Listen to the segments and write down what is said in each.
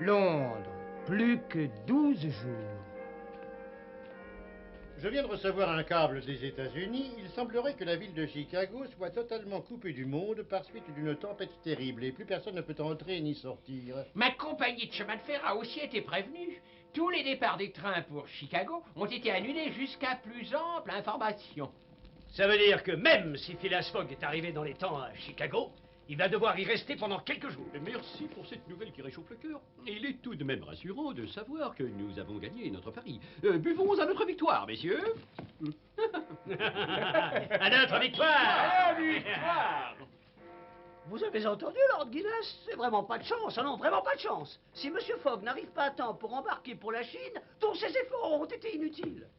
Londres, plus que 12 jours. Je viens de recevoir un câble des États-Unis. Il semblerait que la ville de Chicago soit totalement coupée du monde par suite d'une tempête terrible et plus personne ne peut entrer ni sortir. Ma compagnie de chemin de fer a aussi été prévenue. Tous les départs des trains pour Chicago ont été annulés jusqu'à plus ample information. Ça veut dire que même si Phileas Fogg est arrivé dans les temps à Chicago, il va devoir y rester pendant quelques jours. Merci pour cette nouvelle qui réchauffe le cœur. Il est tout de même rassurant de savoir que nous avons gagné notre pari. Buvons à notre victoire, messieurs. À notre victoire! Vous avez entendu, Lord Guinness? C'est vraiment pas de chance, ah non, vraiment pas de chance. Si Monsieur Fogg n'arrive pas à temps pour embarquer pour la Chine, tous ses efforts auront été inutiles.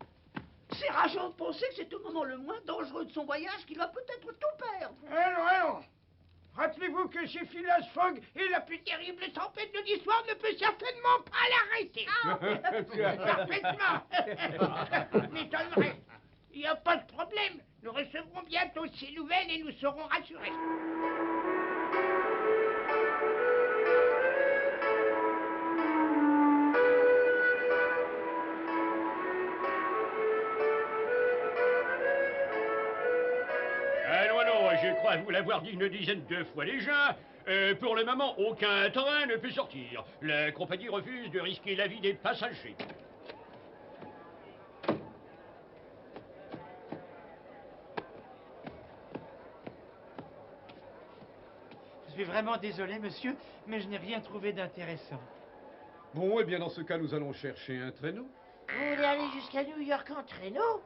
C'est rageant de penser que c'est au moment le moins dangereux de son voyage qu'il va peut-être tout perdre. Allons. Rappelez-vous que chez Phileas Fogg et la plus terrible tempête de l'histoire ne peut certainement pas l'arrêter. Parfaitement. M'étonnerait. Il n'y a pas de problème. Nous recevrons bientôt ces nouvelles et nous serons rassurés. Je crois vous l'avoir dit une dizaine de fois déjà. Pour le moment, aucun train ne peut sortir. La compagnie refuse de risquer la vie des passagers. Je suis vraiment désolé, monsieur, mais je n'ai rien trouvé d'intéressant. Bon, eh bien, dans ce cas, nous allons chercher un traîneau. Vous voulez aller jusqu'à New York en traîneau?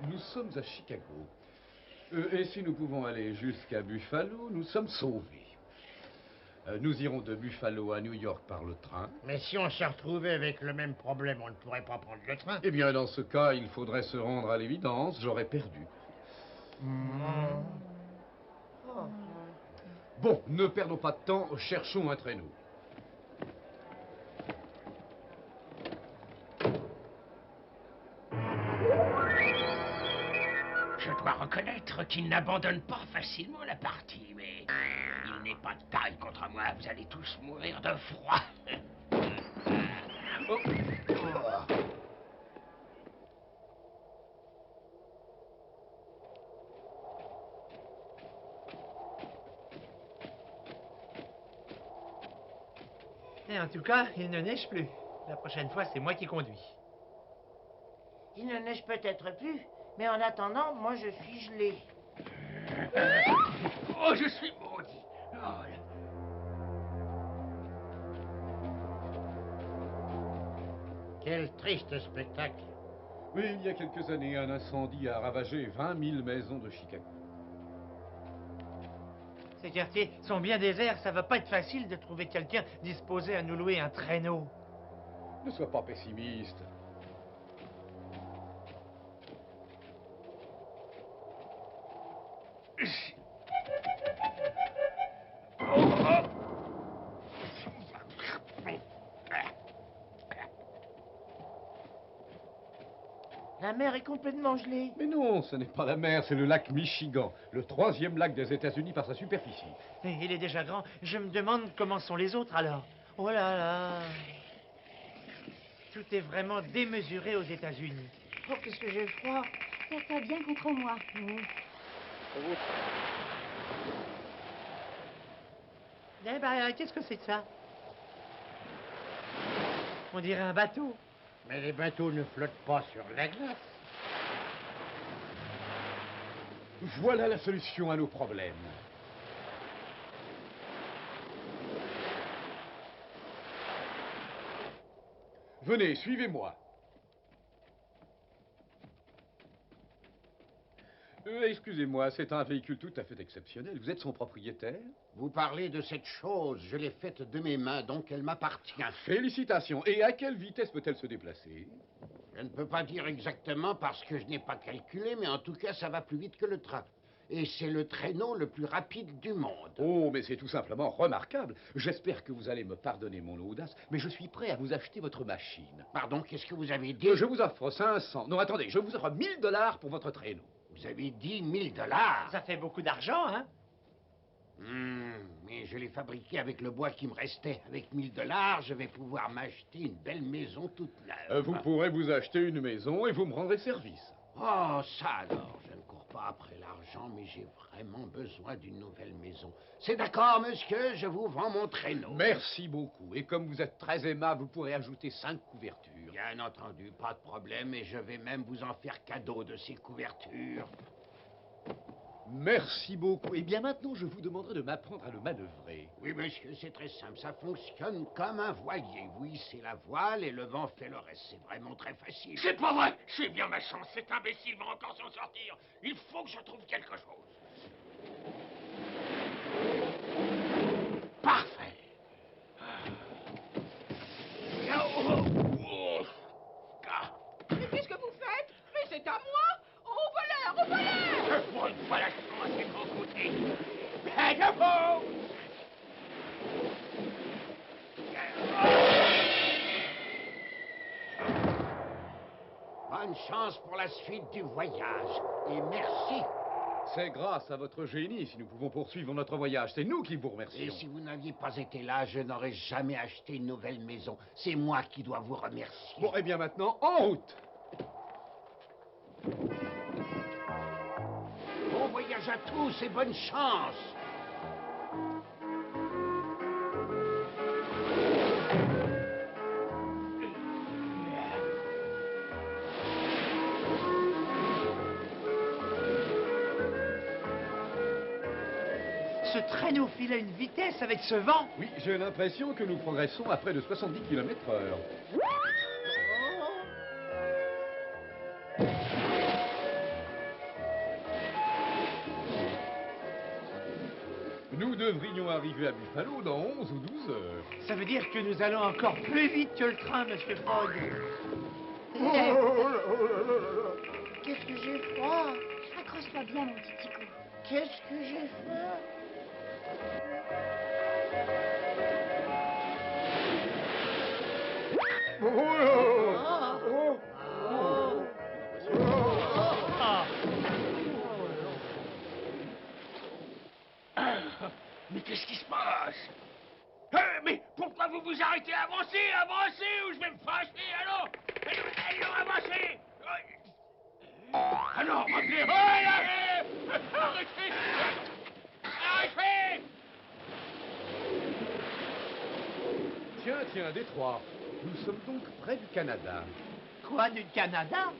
Nous sommes à Chicago. Et si nous pouvons aller jusqu'à Buffalo, nous sommes sauvés. Nous irons de Buffalo à New York par le train. Mais si on s'est retrouvé avec le même problème, on ne pourrait pas prendre le train. Eh bien, dans ce cas, il faudrait se rendre à l'évidence. J'aurais perdu. Bon, ne perdons pas de temps. Cherchons un traîneau. Je dois reconnaître qu'il n'abandonne pas facilement la partie, mais il n'est pas de taille contre moi. Vous allez tous mourir de froid. Et en tout cas, il ne neige plus. La prochaine fois, c'est moi qui conduis. Il ne neige peut-être plus, mais en attendant, moi je suis gelé. Oh, je suis maudit. Oh, Quel triste spectacle. Oui, il y a quelques années, un incendie a ravagé 20 000 maisons de Chicago. Ces quartiers sont bien déserts, ça va pas être facile de trouver quelqu'un disposé à nous louer un traîneau. Ne sois pas pessimiste. La mer est complètement gelée. Mais non, ce n'est pas la mer, c'est le lac Michigan, le 3e lac des États-Unis par sa superficie. Et il est déjà grand. Je me demande comment sont les autres alors. Oh là là. Tout est vraiment démesuré aux États-Unis. Oh, qu'est-ce que j'ai froid. Serre-toi bien contre moi. Eh ben, qu'est-ce que c'est que ça? On dirait un bateau. Mais les bateaux ne flottent pas sur la glace. Voilà la solution à nos problèmes. Venez, suivez-moi. Excusez-moi, c'est un véhicule tout à fait exceptionnel. Vous êtes son propriétaire? Vous parlez de cette chose, je l'ai faite de mes mains, donc elle m'appartient. Félicitations. Et à quelle vitesse peut-elle se déplacer? Je ne peux pas dire exactement parce que je n'ai pas calculé, mais en tout cas, ça va plus vite que le train. Et c'est le traîneau le plus rapide du monde. Oh, mais c'est tout simplement remarquable. J'espère que vous allez me pardonner mon audace, mais je suis prêt à vous acheter votre machine. Pardon, qu'est-ce que vous avez dit? Je vous offre 500. Non, attendez, je vous offre $1000 pour votre traîneau. Vous avez dit $1000. Ça fait beaucoup d'argent, hein? Mais je l'ai fabriqué avec le bois qui me restait. Avec 1 000 $, je vais pouvoir m'acheter une belle maison toute neuve. Vous pourrez vous acheter une maison et vous me rendrez service. Oh, ça alors, je ne cours pas après l'argent, mais j'ai vraiment besoin d'une nouvelle maison. C'est d'accord, monsieur, je vous vends mon traîneau. Merci beaucoup. Et comme vous êtes très aimable, vous pourrez ajouter 5 couvertures. Bien entendu, pas de problème, et je vais même vous en faire cadeau de ces couvertures. Merci beaucoup. Et bien maintenant, je vous demanderai de m'apprendre à le manœuvrer. Oui, monsieur, c'est très simple. Ça fonctionne comme un voilier. Vous hissez la voile et le vent fait le reste. C'est vraiment très facile. C'est pas vrai! J'ai bien ma chance, cet imbécile va encore s'en sortir. Il faut que je trouve quelque chose. Parfait. Mais qu'est-ce que vous faites? Mais c'est à moi! Au voleur! Au voleur! Pour une fois, la chance est de mon côté. Bien debout! Bonne chance pour la suite du voyage. Et merci. C'est grâce à votre génie si nous pouvons poursuivre notre voyage. C'est nous qui vous Et remercions. si vous n'aviez pas été là, je n'aurais jamais acheté une nouvelle maison. C'est moi qui dois vous remercier. Bon, et bien maintenant, en route! Bon voyage à tous et bonne chance. Ce traîneau file à une vitesse avec ce vent. Oui, j'ai l'impression que nous progressons à près de 70 km/h. Nous devrions arriver à Buffalo dans 11 ou 12 heures. Ça veut dire que nous allons encore plus vite que le train, Monsieur Fogg. Qu'est-ce que j'ai froid? Accroche-toi bien, mon petit Tico. Qu'est-ce que j'ai fait? Mais qu'est-ce qui se passe? Mais pourquoi vous vous arrêtez? Avancez, avancez, ou je vais me fâcher, allons! Allons, avancez! Alors, revenez! Oh, allez! Arrêtez! Arrêtez! Tiens, tiens, Détroit. Nous sommes donc près du Canada. Quoi, du Canada?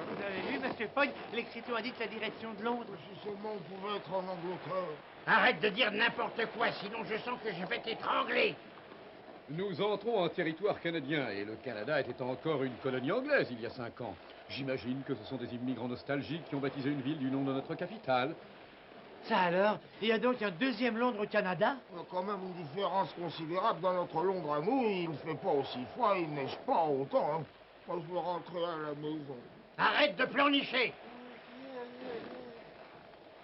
Vous avez vu, Monsieur Fogg, l'écriture indique la direction de Londres. Si seulement on pouvait être en Angleterre. Arrête de dire n'importe quoi, sinon je sens que je vais t'étrangler. Nous entrons en territoire canadien et le Canada était encore une colonie anglaise il y a 5 ans. J'imagine que ce sont des immigrants nostalgiques qui ont baptisé une ville du nom de notre capitale. Ça alors? Il y a donc un deuxième Londres au Canada? Il y a quand même une différence considérable dans notre Londres à nous. Il ne fait pas aussi froid, il neige pas autant. Hein. Moi, je veux rentrer à la maison. Arrête de pleurnicher.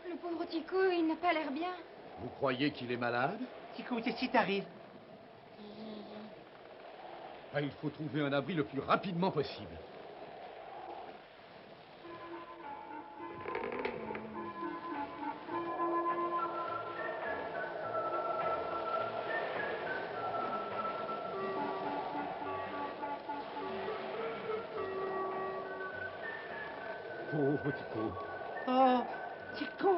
Le pauvre Tico, il n'a pas l'air bien. Vous croyez qu'il est malade? Tico, qu'est-ce qui t'arrive? Ah, il faut trouver un abri le plus rapidement possible. Pauvre Tico. Oh, Tico!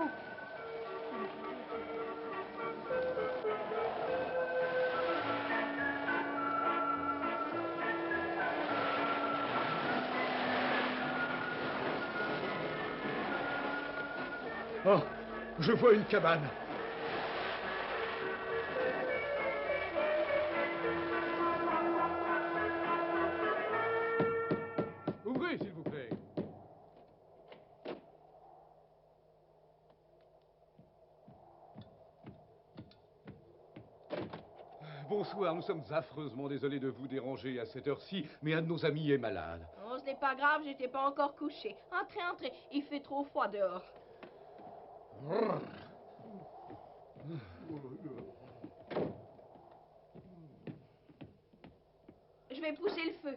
Oh, je vois une cabane. Ouvrez, s'il vous plaît. bonsoir, nous sommes affreusement désolés de vous déranger à cette heure-ci, mais un de nos amis est malade. Oh, ce n'est pas grave, j'étais pas encore couché. Entrez, entrez, il fait trop froid dehors. Je vais pousser le feu.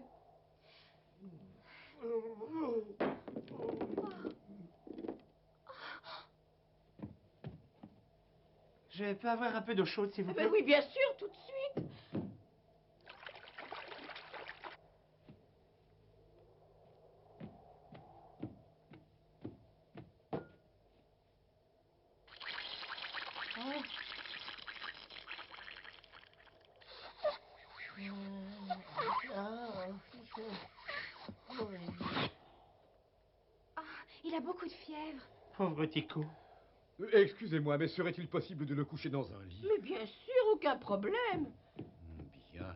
Je peux avoir un peu d'eau chaude, s'il vous plaît? Mais oui, bien sûr, tout de suite. Ah, il a beaucoup de fièvre. Pauvre Tico. Excusez-moi, mais serait-il possible de le coucher dans un lit? Mais bien sûr, aucun problème. Bien.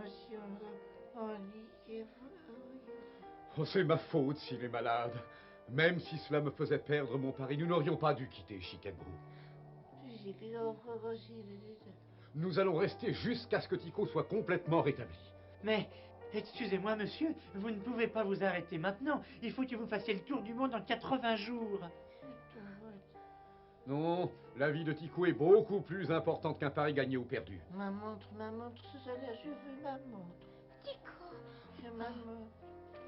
Monsieur Olivier. Oh, c'est ma faute s'il est malade. Même si cela me faisait perdre mon pari, nous n'aurions pas dû quitter Chicago. Nous allons rester jusqu'à ce que Tico soit complètement rétabli. Mais, excusez-moi, monsieur, vous ne pouvez pas vous arrêter maintenant. Il faut que vous fassiez le tour du monde en 80 jours. Non, la vie de Tico est beaucoup plus importante qu'un pari gagné ou perdu. Ma montre, c'est celle-là, je veux ma montre. Tico. Je ma montre.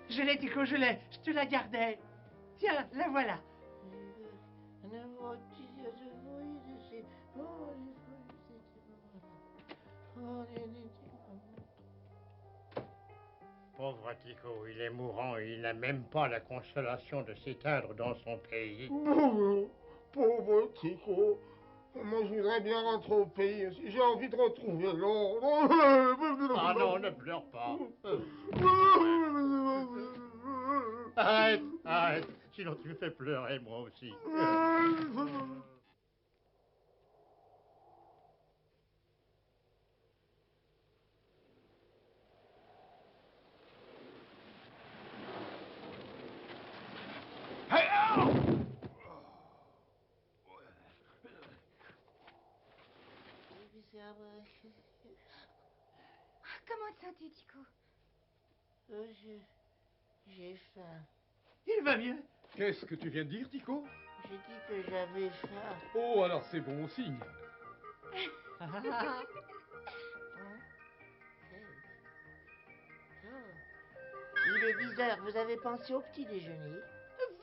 Je l'ai, Tico, je l'ai. Je te la gardais. Tiens, la voilà. Pauvre Tico, il est mourant et il n'a même pas la consolation de s'éteindre dans son pays. Pauvre Tico. Moi, je voudrais bien rentrer au pays aussi. J'ai envie de retrouver l'or. Ah non, ne pleure pas. Arrête, arrête. Sinon tu me fais pleurer, moi aussi. Comment te sens-tu, Tico? J'ai faim. Il va mieux. Qu'est-ce que tu viens de dire, Tico? J'ai dit que j'avais faim. Oh, alors c'est bon signe. Il est 10 heures, vous avez pensé au petit déjeuner?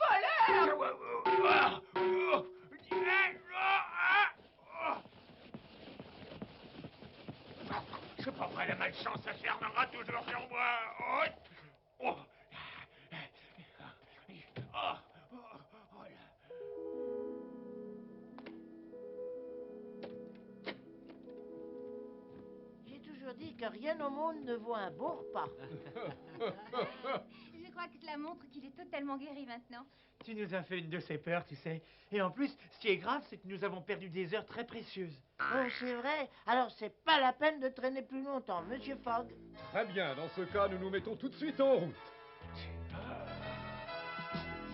Voleur! C'est pas vrai, la malchance s'acharnera toujours sur moi. Oh. Oh. J'ai toujours dit que rien au monde ne vaut un bon repas. Je crois que cela montre qu'il est totalement guéri maintenant. Tu nous as fait une de ces peurs, tu sais. Et en plus, ce qui est grave, c'est que nous avons perdu des heures très précieuses. Oh, c'est vrai? Alors c'est pas la peine de traîner plus longtemps, Monsieur Fogg. Très bien, dans ce cas, nous nous mettons tout de suite en route.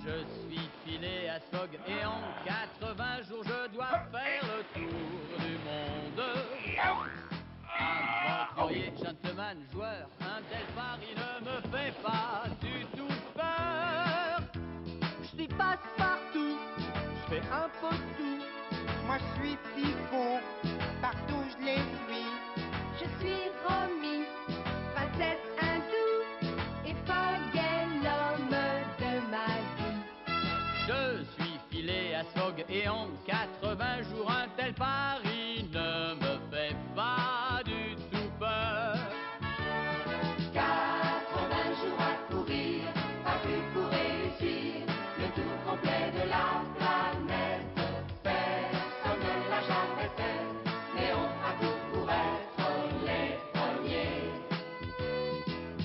Je suis filé à Fogg et en 80 jours je dois faire le tour du monde. Aventurier, gentleman, joueur, un tel pari ne me fait pas du tout peur. Je suis passe-partout, je fais un peu tout. Moi je suis Tico, partout je les suis. Je suis Romy, princesse hindoue, et Fogg est l'homme de ma vie. Je suis filé à Fogg et en 80 jours un tel pari ne me fait pas du tout peur. 80 jours à courir, pas plus pour réussir le tour complet de la planète. Personne ne l'a jamais fait, mais on fera tout pour être les premiers.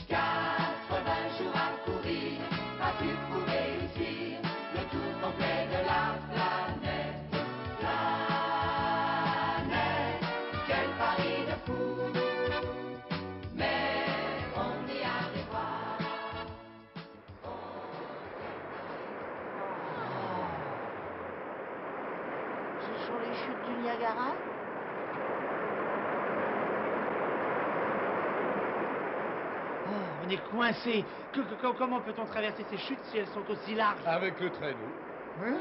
80 jours à courir, pas plus pour réussir le tour complet de la planète. Sur les chutes du Niagara? Oh, on est coincé. Comment peut-on traverser ces chutes si elles sont aussi larges? Avec le traîneau. Hein?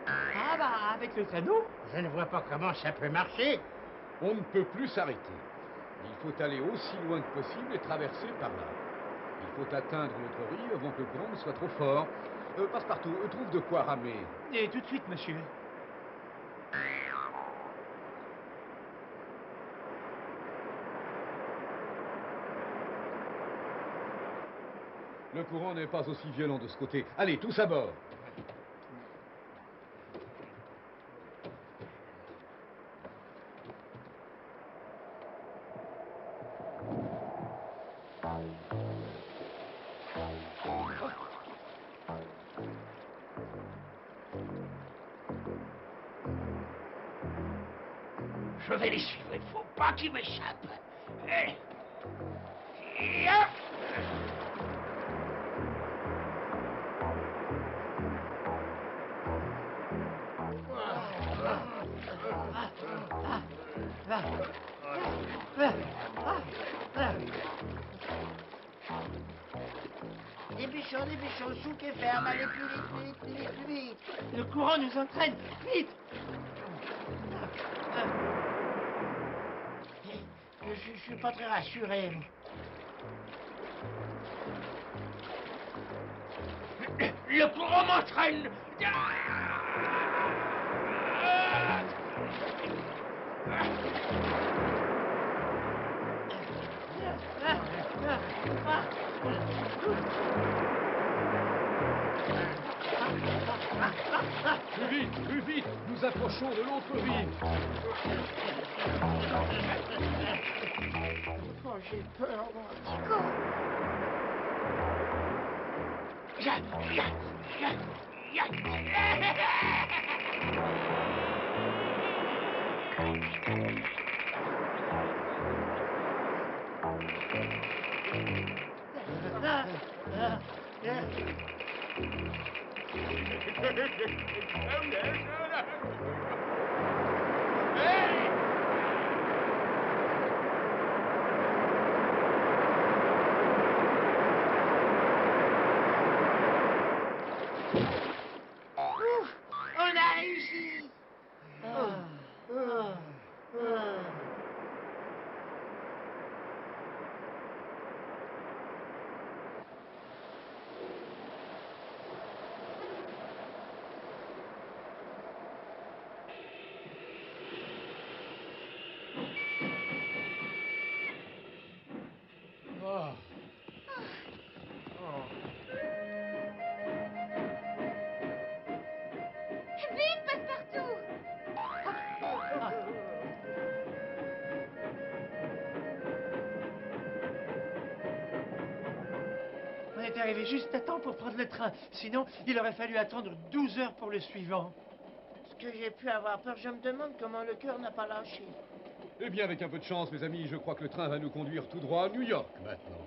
Ah bah, avec le traîneau? Je ne vois pas comment ça peut marcher. On ne peut plus s'arrêter. Il faut aller aussi loin que possible et traverser par là. Il faut atteindre l'autre rive avant que le courant ne soit trop fort. Passepartout, trouve de quoi ramer. Et tout de suite, monsieur. Le courant n'est pas aussi violent de ce côté. Allez, tous à bord. Je vais les suivre, il ne faut pas qu'ils m'échappent. Dépêchons, souk et ferme, allez plus vite. Le courant nous entraîne. Vite! Je suis pas très rassuré. Le courant m'entraîne. Plus vite, nous approchons de l'autre rive. Oh, j'ai peur, moi. On a réussi. Vite, Passepartout! On est arrivé juste à temps pour prendre le train. Sinon, il aurait fallu attendre 12 heures pour le suivant. Est-ce que j'ai pu avoir peur? Je me demande comment le cœur n'a pas lâché. Eh bien, avec un peu de chance, mes amis, je crois que le train va nous conduire tout droit à New York maintenant.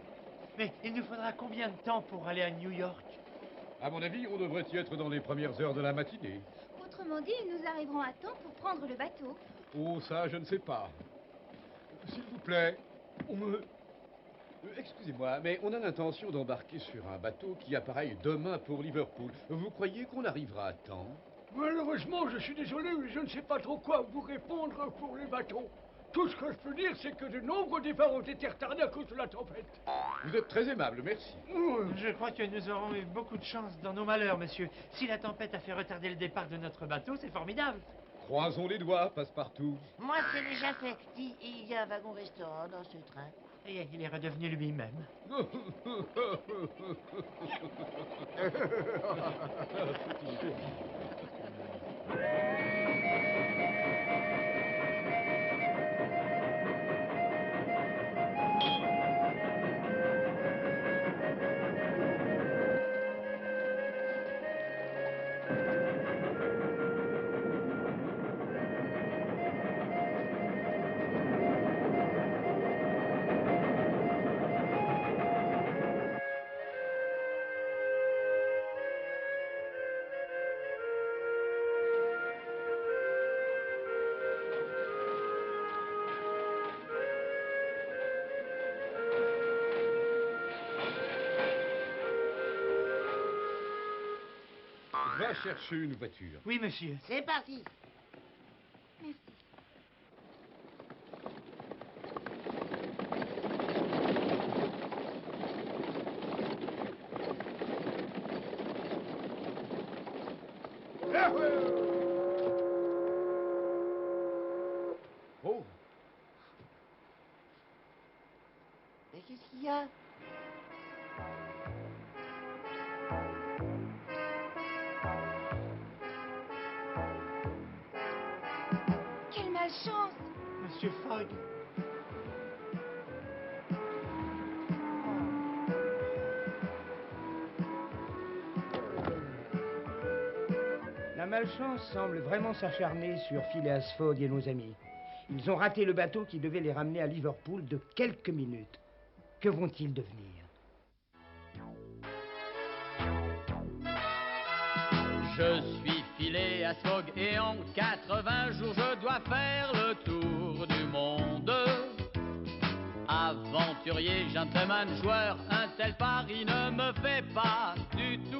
Mais il nous faudra combien de temps pour aller à New York? À mon avis, on devrait y être dans les premières heures de la matinée. Autrement dit, nous arriverons à temps pour prendre le bateau. Oh, ça, je ne sais pas. S'il vous plaît, excusez-moi, mais on a l'intention d'embarquer sur un bateau qui appareille demain pour Liverpool. Vous croyez qu'on arrivera à temps? Malheureusement, je suis désolé, mais je ne sais pas trop quoi vous répondre pour les bateaux. Tout ce que je peux dire, c'est que de nombreux départs ont été retardés à cause de la tempête. Vous êtes très aimable, merci. Je crois que nous aurons eu beaucoup de chance dans nos malheurs, monsieur. Si la tempête a fait retarder le départ de notre bateau, c'est formidable. Croisons les doigts, Passepartout. Moi, c'est déjà fait. Il y a un wagon-restaurant dans ce train. Et il est redevenu lui-même. Va chercher une voiture. Oui, monsieur. C'est parti. Merci. Oh, Mais qu'est-ce qu'il y a? Quelle malchance! Monsieur Fogg. La malchance semble vraiment s'acharner sur Phileas Fogg et nos amis. Ils ont raté le bateau qui devait les ramener à Liverpool de quelques minutes. Que vont-ils devenir? Je suis Phileas Fogg et en 80 jours je dois faire le tour du monde. Aventurier, gentleman, joueur, un tel pari ne me fait pas du tout